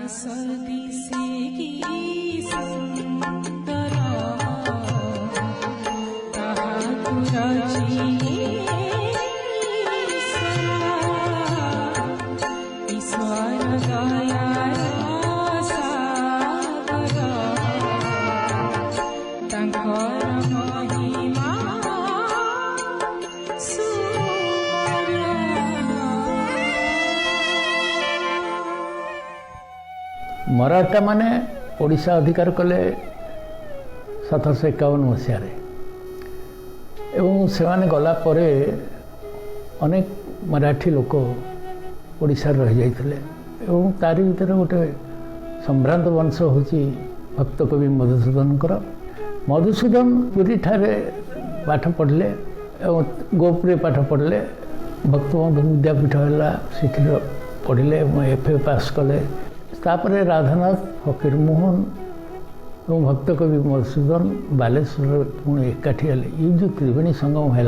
सदिसे की सुंदरा कहा तुराची ईश्वर गाया सागरा तंकर महिमा मराठा माने ओडिशा अधिकार कले 1751 मसीह एवं से गला परे अनेक मराठी लोक ओडिशा रही जाइथिले एवं तारी भीतर गोटे संभ्रांत वंश होची भक्त कवि मधुसूदन पुरी ठारे पाठ पढ़ले एवं गोपुरे पाठ पढ़ले भक्त विद्यापीठ है शिखिर पढ़ले FA पास कले तापर राधानाथ फकीरमोहन और भक्त कवि मधुसूदन बालेश्वर पुणी एकाठी हेले ये जो त्रिवेणी संगम है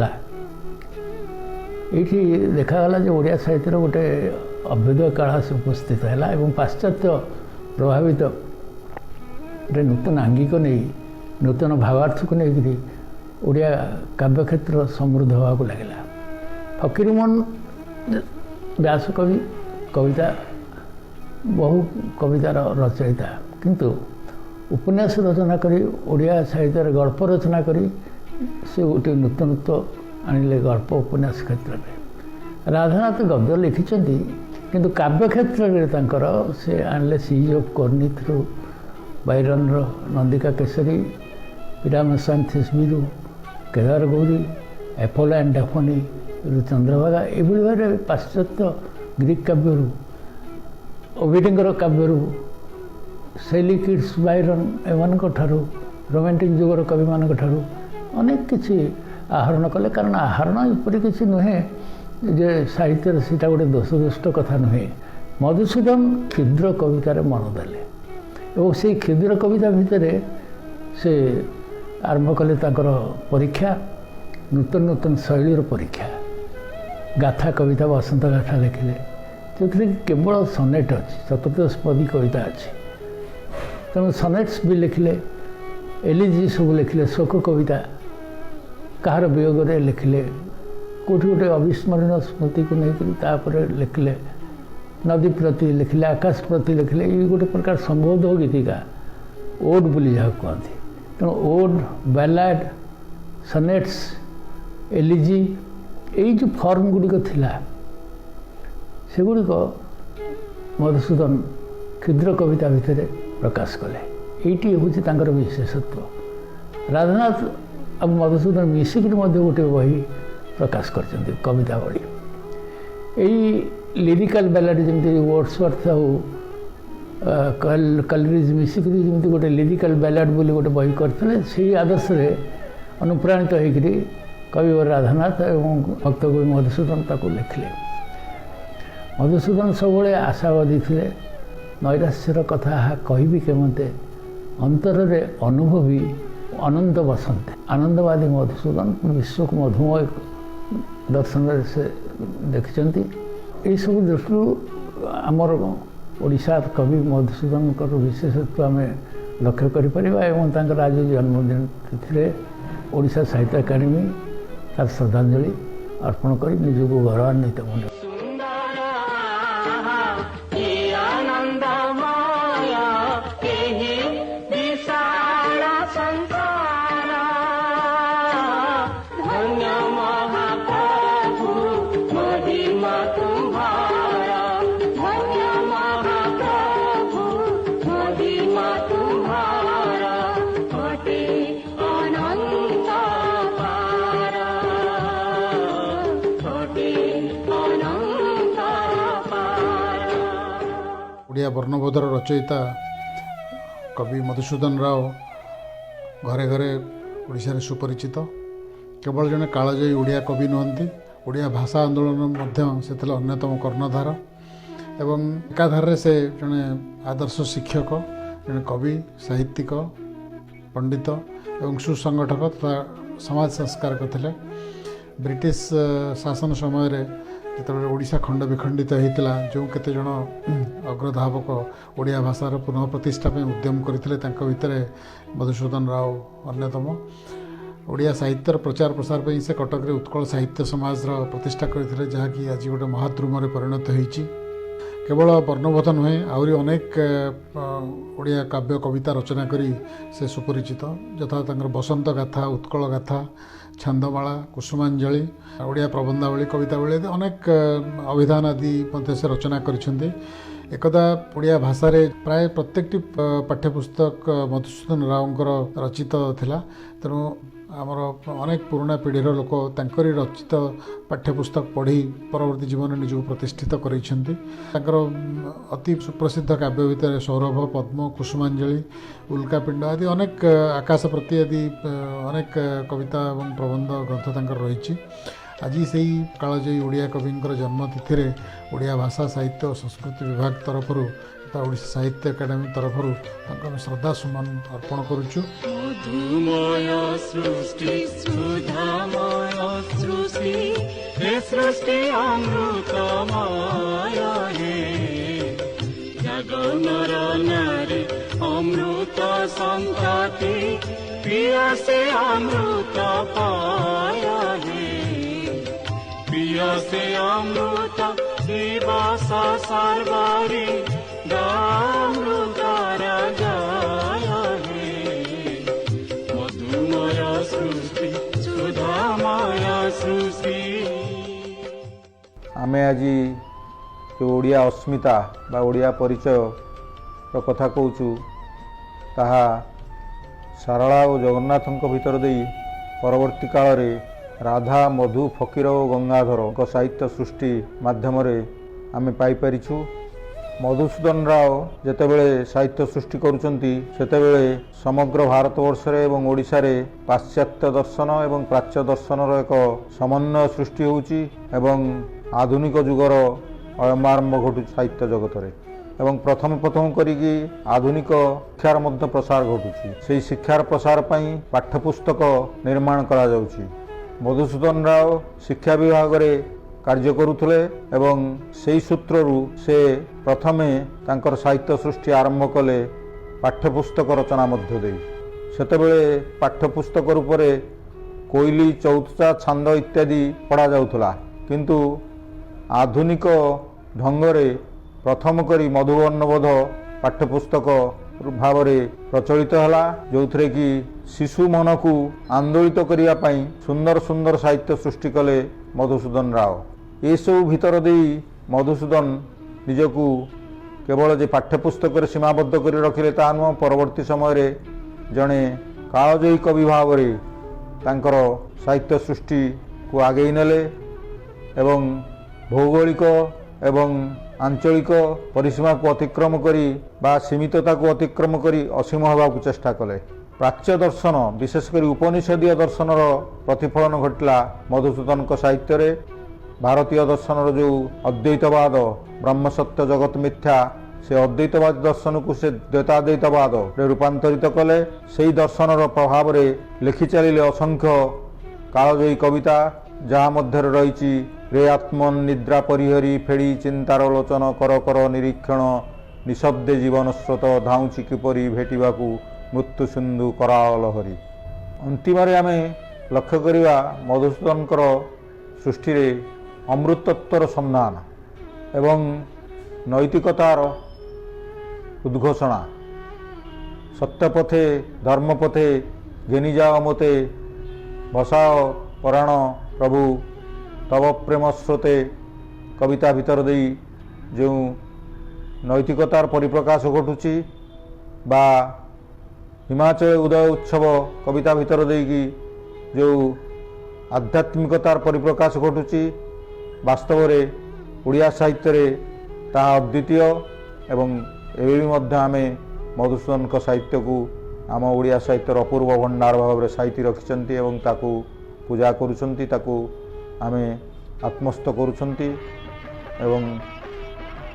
ये देखागला जो ओडिया साहित्य गोटे अभ्युदय काल से उपस्थित है और पाश्चात्य प्रभावित गोटे नूतन आंगिक नहीं नूतन भावार्थ को लेकर ओडिया काव्य क्षेत्र समृद्ध होगा लगे फकीरमोहन व्यास कवि कविता बहु कवितार रचयिता किंतु उपन्यास रचना करी ओडिया साहित्य गल्प रचना करी से गोटे नूतनत्व आनिले गल्प उपन्यास क्षेत्र में राधानाथ गद्य लिखिं किंतु काव्य क्षेत्र में से आनिले siege of Corinth Byron Nandikeshari पिरामसांथिस बिरु Kedar Gauri Apollo and Daphne Chandrabhaga ये भाव पाश्चात्य ग्रीक काव्य ओविडींगर काव्य शैली किड्स बैरन एमान रोमांटिक जुगर कवि मान अनेक किसी आहरण कले कारण आहरण एपरी किसी नुहे जे साहित्य सीटा गोटे दोषदुष्ट कथा नुहे मधुसूदन क्षुद्र कवितार मन देले और से क्षुद्र कविता भितर से आरंभ कले परीक्षा नूतन नूतन शैलीर परीक्षा गाथा कविता बसंत गाथा लिखिले जो केवल सनेट अच्छी चतुर्दशपदी कविता अच्छी तेणु सनेट्स भी लिखिले एलिजी सब लिखिले शोक कविता कहार वियोग लिखिले कौटी गोटे अविस्मरणीय स्मृति को लेकर लिखिले नदी प्रति लिखिले आकाश प्रति लिखिले ये गोटे प्रकार संबोध गीतिका ओड बोली जहाँ कहती तेणु ओड बैलाड सनेट्स एलिजी यही जो फर्म गुड़िक थिला सेगुड़िक मधुसूदन क्षुद्र कविता भितर प्रकाश कले ये हूँ विशेषत्व राधानाथ अब मधुसूदन मिसिक गोटे बही प्रकाश कर कविता बड़ी यही लिरिकल बैलाड जमी वर्ड्सवर्थ हो कलरीज मिसिक जमी गोटे लिरिकल बैलाड बोली गोटे बही करते से आदर्श अनुप्राणित होकर कविवर राधानाथ एवं भक्त कवि मधुसूदन ताको लिखिले मधुसूदन सब आशावादी थे नैराश्यर कथा कहबी केमते अंतर अनुभवी अनंत बसंते आनंदवादी मधुसूदन विश्व को मधुमय दर्शन से देखिं यही सब दृष्टि आमर ओडिशा कवि मधुसूदन विशेषत्व आम लक्ष्य कर आज जन्मदिन तिथि ओडिशा साहित्य एकाडेमी तार श्रद्धांजलि अर्पण कर निजक गौरवान्वित मन ओडिया वर्णबोधर रचयिता कवि मधुसूदन राव घरे घरे ओडिशा सुपरिचित केवल जड़े कालजयी ओडिया कवि नुहति ओडिया भाषा आंदोलन से अन्यतम कर्णधार एवं एकाधार से जड़े आदर्श शिक्षक जड़े कवि साहित्यिक पंडित एवं सुसंगठक तथा समाज संस्कारक थे ब्रिटिश शासन समय जो ओडिशा खंड विखंडित होता जो केते जन ଅଗ୍ରଧାବକ ଓଡ଼ିଆ ଭାଷାର ପୁନଃ ପ୍ରତିଷ୍ଠା ପାଇଁ ଉଦ୍ୟମ କରିଥିଲେ। ତାଙ୍କ ଭିତରେ ମଧୁସୂଦନ ରାଓ ଅନ୍ୟତମ। ଓଡ଼ିଆ ସାହିତ୍ୟର ପ୍ରଚାର ପ୍ରସାର ପାଇଁ ସେ କଟକରେ ଉତ୍କଳ ସାହିତ୍ୟ ସମାଜର ପ୍ରତିଷ୍ଠା କରିଥିଲେ, ଯାହାକି ଆଜି ଗୋଟେ ମହାଦ୍ରୁମରେ ପରିଣତ ହୋଇଛି। କେବଳ ବର୍ଣ୍ଣବୋଧ ନୁହେଁ, ଆହୁରି ଅନେକ ଓଡ଼ିଆ କାବ୍ୟ କବିତା ରଚନା କରି ସେ ସୁପରିଚିତ, ଯଥା ତାଙ୍କର ବସନ୍ତ ଗାଥା, ଉତ୍କଳ ଗାଥା, ଛାନ୍ଦମାଳା, କୁସୁମାଞ୍ଜଳି, ଓଡ଼ିଆ ପ୍ରବନ୍ଧାବଳୀ, କବିତାବଳୀ ଆଦି ଅନେକ ଅଭିଧାନ ଆଦି ମଧ୍ୟ ସେ ରଚନା କରିଛନ୍ତି। ଏକଦା ଓଡ଼ିଆ ଭାଷାରେ ପ୍ରାୟ ପ୍ରତ୍ୟେକଟି ପାଠ୍ୟପୁସ୍ତକ ମଧୁସୂଦନ ରାଓଙ୍କର ରଚିତ ଥିଲା। ତେଣୁ ଆମର ଅନେକ ପୁରୁଣା ପିଢ଼ିର ଲୋକ ତାଙ୍କରି ରଚିତ ପାଠ୍ୟପୁସ୍ତକ ପଢ଼ି ପରବର୍ତ୍ତୀ ଜୀବନରେ ନିଜକୁ ପ୍ରତିଷ୍ଠିତ କରିଛନ୍ତି। ତାଙ୍କର ଅତି ସୁପ୍ରସିଦ୍ଧ କାବ୍ୟ ଭିତରେ ସୌରଭ, ପଦ୍ମ, କୁସୁମାଞ୍ଜଳି, ଉଲ୍କାପିଣ୍ଡ ଆଦି ଅନେକ ଆକାଶ ପ୍ରତି ଆଦି ଅନେକ କବିତା ଏବଂ ପ୍ରବନ୍ଧ ଗ୍ରନ୍ଥ ତାଙ୍କର ରହିଛି। ଆଜି ସେହି କାଳଜୟୀ ଓଡ଼ିଆ କବିଙ୍କର ଜନ୍ମତିଥିରେ ଓଡ଼ିଆ ଭାଷା ସାହିତ୍ୟ ଓ ସଂସ୍କୃତି ବିଭାଗ ତରଫରୁ ବା ଓଡ଼ିଶା ସାହିତ୍ୟ ଏକାଡେମୀ ତରଫରୁ ତାଙ୍କୁ ଆମେ ଶ୍ରଦ୍ଧା ସୁମନ ଅର୍ପଣ କରୁଛୁ। ମଧୁମୟ ସୃଷ୍ଟି ସୁଧାମୟ ସୃଷ୍ଟି ହେ ସୃଷ୍ଟି ଅମୃତମୟ ହେ ଜଗନର ନାରୀ ଅମୃତ ସନ୍ତତି ପ୍ରିୟ ସେ ଅମୃତ ପାୟ ହେ ପ୍ରିୟ ସେ ଅମୃତ ଦିବସ ସର୍ବରି ଅମୃତର ଜୟ ହେ ମଧୁମୟ ସୃଷ୍ଟି ସୁଧାମୟ ସୃଷ୍ଟି। ଆମେ ଆଜି ଯେଉଁ ଓଡ଼ିଆ ଅସ୍ମିତା ବା ଓଡ଼ିଆ ପରିଚୟର କଥା କହୁଛୁ, ତାହା ସାରଳା ଓ ଜଗନ୍ନାଥଙ୍କ ଭିତର ଦେଇ ପରବର୍ତ୍ତୀ କାଳରେ ରାଧା, ମଧୁ, ଫକୀର ଓ ଗଙ୍ଗାଧରଙ୍କ ସାହିତ୍ୟ ସୃଷ୍ଟି ମାଧ୍ୟମରେ ଆମେ ପାଇପାରିଛୁ। ମଧୁସୂଦନ ରାଓ ଯେତେବେଳେ ସାହିତ୍ୟ ସୃଷ୍ଟି କରୁଛନ୍ତି, ସେତେବେଳେ ସମଗ୍ର ଭାରତବର୍ଷରେ ଏବଂ ଓଡ଼ିଶାରେ ପାଶ୍ଚାତ୍ୟ ଦର୍ଶନ ଏବଂ ପ୍ରାଚ୍ୟ ଦର୍ଶନର ଏକ ସମନ୍ୱୟ ସୃଷ୍ଟି ହେଉଛି ଏବଂ ଆଧୁନିକ ଯୁଗର ଅୟମାରମ୍ଭ ଘଟୁଛି ସାହିତ୍ୟ ଜଗତରେ ଏବଂ ପ୍ରଥମ କରିକି ଆଧୁନିକ ଶିକ୍ଷାର ମଧ୍ୟ ପ୍ରସାର ଘଟୁଛି। ସେହି ଶିକ୍ଷାର ପ୍ରସାର ପାଇଁ ପାଠ୍ୟପୁସ୍ତକ ନିର୍ମାଣ କରାଯାଉଛି। ମଧୁସୂଦନ ରାଓ ଶିକ୍ଷା ବିଭାଗରେ କାର୍ଯ୍ୟ କରୁଥିଲେ ଏବଂ ସେହି ସୂତ୍ରରୁ ସେ ପ୍ରଥମେ ତାଙ୍କର ସାହିତ୍ୟ ସୃଷ୍ଟି ଆରମ୍ଭ କଲେ ପାଠ୍ୟପୁସ୍ତକ ରଚନା ମଧ୍ୟ ଦେଇ। ସେତେବେଳେ ପାଠ୍ୟପୁସ୍ତକ ରୂପରେ କୋଇଲି, ଚୌତୁଚା, ଛାନ୍ଦ ଇତ୍ୟାଦି ପଢ଼ାଯାଉଥିଲା, କିନ୍ତୁ ଆଧୁନିକ ଢଙ୍ଗରେ ପ୍ରଥମ କରି ମଧୁବର୍ଣ୍ଣବୋଧ ପାଠ୍ୟପୁସ୍ତକ ଭାବରେ ପ୍ରଚଳିତ ହେଲା, ଯେଉଁଥିରେ କି ଶିଶୁ ମନକୁ ଆନ୍ଦୋଳିତ କରିବା ପାଇଁ ସୁନ୍ଦର ସୁନ୍ଦର ସାହିତ୍ୟ ସୃଷ୍ଟି କଲେ ମଧୁସୂଦନ ରାଓ। ଏସବୁ ଭିତର ଦେଇ ମଧୁସୂଦନ ନିଜକୁ କେବଳ ଯେ ପାଠ୍ୟପୁସ୍ତକରେ ସୀମାବଦ୍ଧ କରି ରଖିଲେ ତାହା ନୁହଁ, ପରବର୍ତ୍ତୀ ସମୟରେ ଜଣେ କାଳଜୟୀ କବି ଭାବରେ ତାଙ୍କର ସାହିତ୍ୟ ସୃଷ୍ଟିକୁ ଆଗେଇ ନେଲେ ଏବଂ ଭୌଗୋଳିକ ଏବଂ ଆଞ୍ଚଳିକ ପରିସୀମାକୁ ଅତିକ୍ରମ କରି ବା ସୀମିତତାକୁ ଅତିକ୍ରମ କରି ଅସୀମ ହେବାକୁ ଚେଷ୍ଟା କଲେ। ପ୍ରାଚ୍ୟ ଦର୍ଶନ, ବିଶେଷ କରି ଉପନିଷଦୀୟ ଦର୍ଶନର ପ୍ରତିଫଳନ ଘଟିଲା ମଧୁସୂଦନଙ୍କ ସାହିତ୍ୟରେ। ଭାରତୀୟ ଦର୍ଶନର ଯେଉଁ ଅଦ୍ୱୈତବାଦ, ବ୍ରହ୍ମସତ୍ୟ ଜଗତ ମିଥ୍ୟା, ସେ ଅଦ୍ୱୈତବାଦ ଦର୍ଶନକୁ ସେ ଦ୍ୱୈତାଦ୍ୱୈତବାଦରେ ରୂପାନ୍ତରିତ କଲେ। ସେହି ଦର୍ଶନର ପ୍ରଭାବରେ ଲେଖି ଚାଲିଲେ ଅସଂଖ୍ୟ କାଳଜୟୀ କବିତା, ଯାହା ମଧ୍ୟରେ ରହିଛି ରେ ଆତ୍ମନ୍ ନିଦ୍ରା ପରିହରି ଫେଡ଼ି ଚିନ୍ତାର ଲୋଚନ କର କର ନିରୀକ୍ଷଣ ନିଶବ୍ଦେ ଜୀବନ ସ୍ରୋତ ଧାଉଁଛି କିପରି ଭେଟିବାକୁ ମୃତ୍ୟୁ ସିନ୍ଧୁ କରାଳ ଲହରୀ। ଅନ୍ତିମରେ ଆମେ ଲକ୍ଷ୍ୟ କରିବା ମଧୁସୂଦନଙ୍କର ସୃଷ୍ଟିରେ ଅମୃତତ୍ୱର ସନ୍ଧାନ ଏବଂ ନୈତିକତାର ଉଦ୍ଘୋଷଣା। ସତ୍ୟପଥେ ଧର୍ମପଥେ ଘେନିଯାଅ ମୋତେ ଭସାଅ ପରାଣ ପ୍ରଭୁ ତବ ପ୍ରେମ ସ୍ରୋତେ କବିତା ଭିତର ଦେଇ ଯେଉଁ ନୈତିକତାର ପରିପ୍ରକାଶ ଘଟୁଛି ବା ହିମାଚଳ ଉଦୟ ଉତ୍ସବ କବିତା ଭିତର ଦେଇକି ଯେଉଁ ଆଧ୍ୟାତ୍ମିକତାର ପରିପ୍ରକାଶ ଘଟୁଛି, ବାସ୍ତବରେ ଓଡ଼ିଆ ସାହିତ୍ୟରେ ତାହା ଅଦ୍ୱିତୀୟ ଏବଂ ଏବେ ବି ମଧ୍ୟ ଆମେ ମଧୁସୂଦନଙ୍କ ସାହିତ୍ୟକୁ ଆମ ଓଡ଼ିଆ ସାହିତ୍ୟର ଅପୂର୍ବ ଭଣ୍ଡାର ଭାବରେ ସାଇତି ରଖିଛନ୍ତି ଏବଂ ତାକୁ ପୂଜା କରୁଛନ୍ତି, ତାକୁ ଆମେ ଆତ୍ମସ୍ଥ କରୁଛନ୍ତି ଏବଂ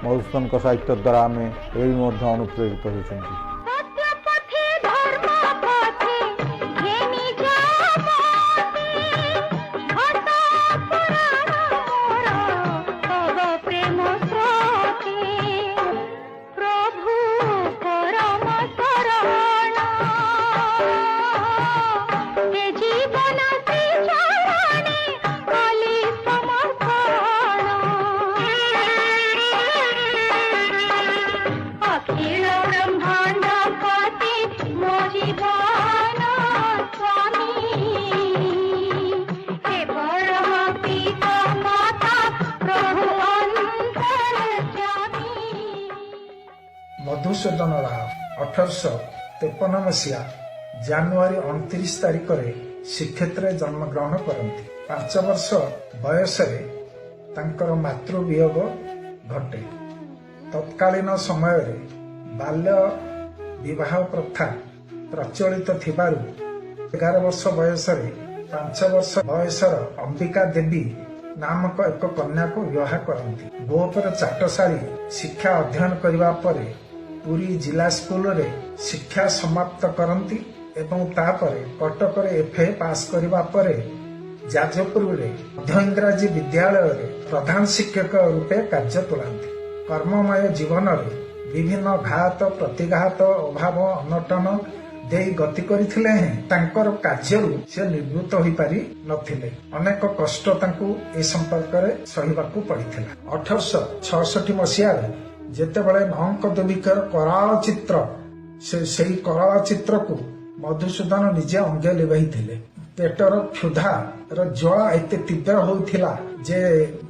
ମଧୁସୂଦନଙ୍କ ସାହିତ୍ୟ ଦ୍ୱାରା ଆମେ ଏବେ ବି ମଧ୍ୟ ଅନୁପ୍ରେରିତ ହେଉଛନ୍ତି। ମଧୁସୂଦନ ରାଓ 1853 ମସିହା ଜାନୁଆରୀ 29 ତାରିଖରେ ଶ୍ରୀକ୍ଷେତ୍ରରେ ଜନ୍ମଗ୍ରହଣ କରନ୍ତି। 5 ବର୍ଷ ବୟସରେ ତାଙ୍କର ମାତୃବିୟୋଗ ଘଟେ। ତତ୍କାଳୀନ ସମୟରେ ବାଲ୍ୟ ବିବାହ ପ୍ରଥା ପ୍ରଚଳିତ ଥିବାରୁ 11 ବର୍ଷ ବୟସରେ 5 ବର୍ଷ ବୟସର ଅମ୍ବିକା ଦେବୀ ନାମକ ଏକ କନ୍ୟାକୁ ବିବାହ କରନ୍ତି। ଗୋପରେ ଚାଟଶାଳୀ ଶିକ୍ଷା ଅଧ୍ୟୟନ କରିବା ପରେ ପୁରୀ ଜିଲ୍ଲା ସ୍କୁଲରେ ଶିକ୍ଷା ସମାପ୍ତ କରନ୍ତି ଏବଂ ତାପରେ କଟକରେ FA ପାସ୍ କରିବା ପରେ ଯାଜପୁରରେ ମଧ୍ୟ ଇଂରାଜୀ ବିଦ୍ୟାଳୟରେ ପ୍ରଧାନ ଶିକ୍ଷକ ରୂପେ କାର୍ଯ୍ୟ ତୁଲାନ୍ତି। କର୍ମମୟ ଜୀବନରେ ବିଭିନ୍ନ ଘାତ ପ୍ରତିଘାତ ଅଭାବ ଅନଟନ ଦେଇ ଗତି କରିଥିଲେ ହେଁ ତାଙ୍କର କାର୍ଯ୍ୟରୁ ସେ ନିବୃତ୍ତ ହୋଇପାରି ନଥିଲେ। ଅନେକ କଷ୍ଟ ତାଙ୍କୁ ଏ ସମ୍ପର୍କରେ ସହିବାକୁ ପଡ଼ିଥିଲା। 1866 ମସିହାରେ ଯେତେବେଳେ ନଅଙ୍କ ଦେବୀଙ୍କର କରାଳ ଚିତ୍ର ସେହି କରାଳ ଚିତ୍ରକୁ ମଧୁସୂଦନ ନିଜେ ଅଙ୍ଗେ ଲିଭାଇଥିଲେ। ପେଟର କ୍ଷୁଧାର ଜ୍ୱାଳା ଏତେ ତୀବ୍ର ହୋଇଥିଲା ଯେ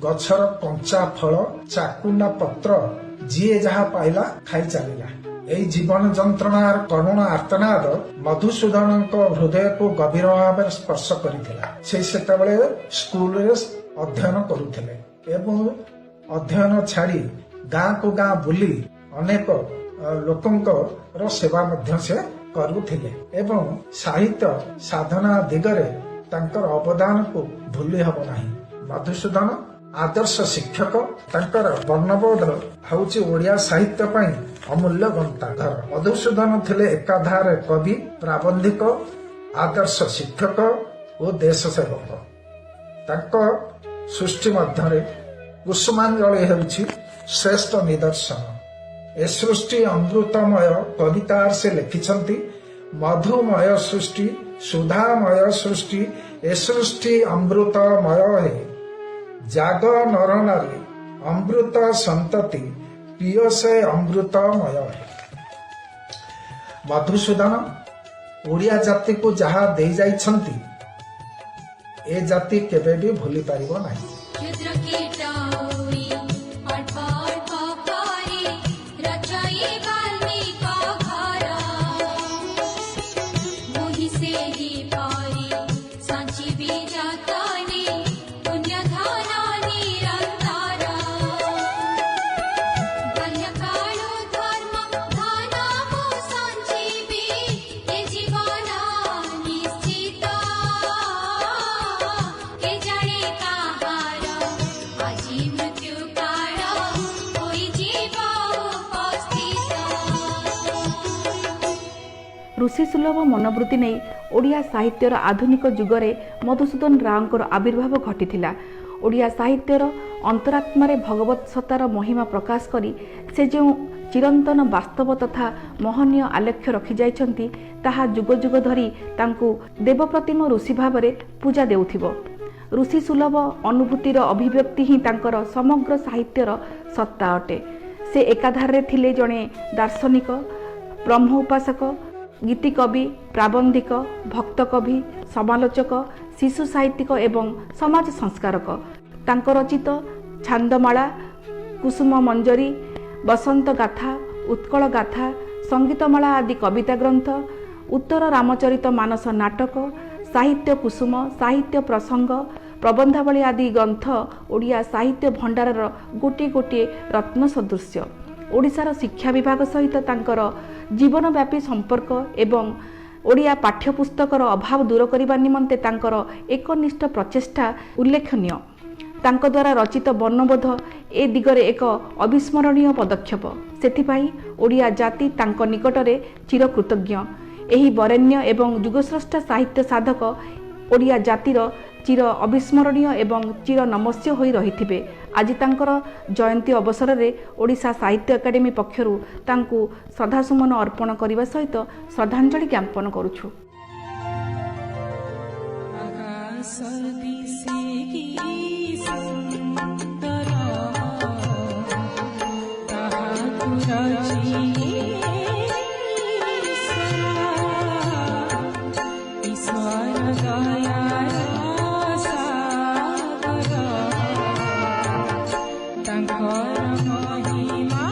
ଗଛର କଞ୍ଚା ଫଳ ଚାକୁଣ୍ଡା ପତ୍ର ଯିଏ ଯାହା ପାଇଲା ଖାଇ ଚାଲିଲା। ଏହି ଜୀବନ ଯନ୍ତ୍ରଣାର କରୁଣ ଆର୍ତ୍ତନାଦ ମଧୁସୂଦନଙ୍କ ହୃଦୟକୁ ଗଭୀର ଭାବରେ ସ୍ପର୍ଶ କରିଥିଲା। ସେ ସେତେବେଳେ ସ୍କୁଲରେ ଅଧ୍ୟୟନ କରୁଥିଲେ ଏବଂ ଅଧ୍ୟୟନ ଛାଡ଼ି ଗାଁକୁ ଗାଁ ବୁଲି ଅନେକ ଲୋକଙ୍କର ସେବା ମଧ୍ୟ ସେ କରୁଥିଲେ ଏବଂ ସାହିତ୍ୟ ସାଧନା ଦିଗରେ ତାଙ୍କର ଅବଦାନକୁ ଭୁଲି ହେବ ନାହିଁ। ମଧୁସୂଦନ ଆଦର୍ଶ ଶିକ୍ଷକ। ତାଙ୍କର ବର୍ଣ୍ଣବୋଧ ହେଉଛି ଓଡ଼ିଆ ସାହିତ୍ୟ ପାଇଁ ଅମୂଲ୍ୟ ଗନ୍ତାଘର। ମଧୁସୂଦନ ଥିଲେ ଏକାଧାରେ କବି, ପ୍ରାବନ୍ଧିକ, ଆଦର୍ଶ ଶିକ୍ଷକ ଓ ଦେଶ ସେବକ। ତାଙ୍କ ସୃଷ୍ଟି ମଧ୍ୟରେ କୁସୁମାଞ୍ଜଳି ହେଉଛି ଶ୍ରେଷ୍ଠ ନିଦର୍ଶନ। ଏ ସୃଷ୍ଟି ଅମୃତମୟ କବିତାର ସେ ଲେଖିଛନ୍ତି, ମଧୁମୟ ସୃଷ୍ଟି ସୁଧାମୟ ସୃଷ୍ଟି ଏ ସୃଷ୍ଟି ଅମୃତମୟ ହେ ଜାଗ ନର ନାରୀ ଅମୃତ ସନ୍ତତି ପ୍ରିୟ ସେ ଅମୃତମୟ ହେ। ମଧୁସୂଦନ ଓଡ଼ିଆ ଜାତିକୁ ଯାହା ଦେଇ ଯାଇଛନ୍ତି ଏ ଜାତି କେବେ ବି ଭୁଲି ପାରିବ ନାହିଁ। ଋଷିସୁଲଭ ମନୋବୃତ୍ତି ନେଇ ଓଡ଼ିଆ ସାହିତ୍ୟର ଆଧୁନିକ ଯୁଗରେ ମଧୁସୂଦନ ରାଓଙ୍କର ଆବିର୍ଭାବ ଘଟିଥିଲା। ଓଡ଼ିଆ ସାହିତ୍ୟର ଅନ୍ତରାତ୍ମାରେ ଭଗବତ ସତ୍ତାର ମହିମା ପ୍ରକାଶ କରି ସେ ଯେଉଁ ଚିରନ୍ତନ ବାସ୍ତବ ତଥା ମହନୀୟ ଆଲେଖ୍ୟ ରଖିଯାଇଛନ୍ତି ତାହା ଯୁଗ ଯୁଗ ଧରି ତାଙ୍କୁ ଦେବପ୍ରତିମ ଋଷି ଭାବରେ ପୂଜା ଦେଉଥିବ। ଋଷିସୁଲଭ ଅନୁଭୂତିର ଅଭିବ୍ୟକ୍ତି ହିଁ ତାଙ୍କର ସମଗ୍ର ସାହିତ୍ୟର ସତ୍ତା ଅଟେ। ସେ ଏକାଧାରରେ ଥିଲେ ଜଣେ ଦାର୍ଶନିକ, ବ୍ରହ୍ମ ଉପାସକ, ଗୀତିକବି, ପ୍ରାବନ୍ଧିକ, ଭକ୍ତ କବି, ସମାଲୋଚକ, ଶିଶୁ ସାହିତ୍ୟିକ ଏବଂ ସମାଜ ସଂସ୍କାରକ। ତାଙ୍କ ରଚିତ ଛାନ୍ଦମାଳା, କୁସୁମ ମଞ୍ଜରୀ, ବସନ୍ତ ଗାଥା, ଉତ୍କଳ ଗାଥା, ସଙ୍ଗୀତମାଳା ଆଦି କବିତା ଗ୍ରନ୍ଥ, ଉତ୍ତର ରାମଚରିତ ମାନସ ନାଟକ, ସାହିତ୍ୟ କୁସୁମ, ସାହିତ୍ୟ ପ୍ରସଙ୍ଗ, ପ୍ରବନ୍ଧାବଳୀ ଆଦି ଗ୍ରନ୍ଥ ଓଡ଼ିଆ ସାହିତ୍ୟ ଭଣ୍ଡାରର ଗୋଟିଏ ଗୋଟିଏ ରତ୍ନ ସଦୃଶ୍ୟ। ଓଡ଼ିଶାର ଶିକ୍ଷା ବିଭାଗ ସହିତ ତାଙ୍କର ଜୀବନବ୍ୟାପୀ ସମ୍ପର୍କ ଏବଂ ଓଡ଼ିଆ ପାଠ୍ୟପୁସ୍ତକର ଅଭାବ ଦୂର କରିବା ନିମନ୍ତେ ତାଙ୍କର ଏକନିଷ୍ଠ ପ୍ରଚେଷ୍ଟା ଉଲ୍ଲେଖନୀୟ। ତାଙ୍କ ଦ୍ୱାରା ରଚିତ ବର୍ଣ୍ଣବୋଧ ଏ ଦିଗରେ ଏକ ଅବିସ୍ମରଣୀୟ ପଦକ୍ଷେପ। ସେଥିପାଇଁ ଓଡ଼ିଆ ଜାତି ତାଙ୍କ ନିକଟରେ ଚିରକୃତଜ୍ଞ। ଏହି ବରେଣ୍ୟ ଏବଂ ଯୁଗସ୍ରଷ୍ଟା ସାହିତ୍ୟ ସାଧକ ଓଡ଼ିଆ ଜାତିର ଚିର ଅବିସ୍ମରଣୀୟ ଏବଂ ଚିର ନମସ୍ୟ ହୋଇ ରହିଥିବେ। ଆଜି ତାଙ୍କର ଜୟନ୍ତୀ ଅବସରରେ ଓଡ଼ିଶା ସାହିତ୍ୟ ଏକାଡେମୀ ପକ୍ଷରୁ ତାଙ୍କୁ ଶ୍ରଦ୍ଧାସୁମନ ଅର୍ପଣ କରିବା ସହିତ ଶ୍ରଦ୍ଧାଞ୍ଜଳି ଜ୍ଞାପନ କରୁଛୁ। ତାଙ୍କର ମହିମା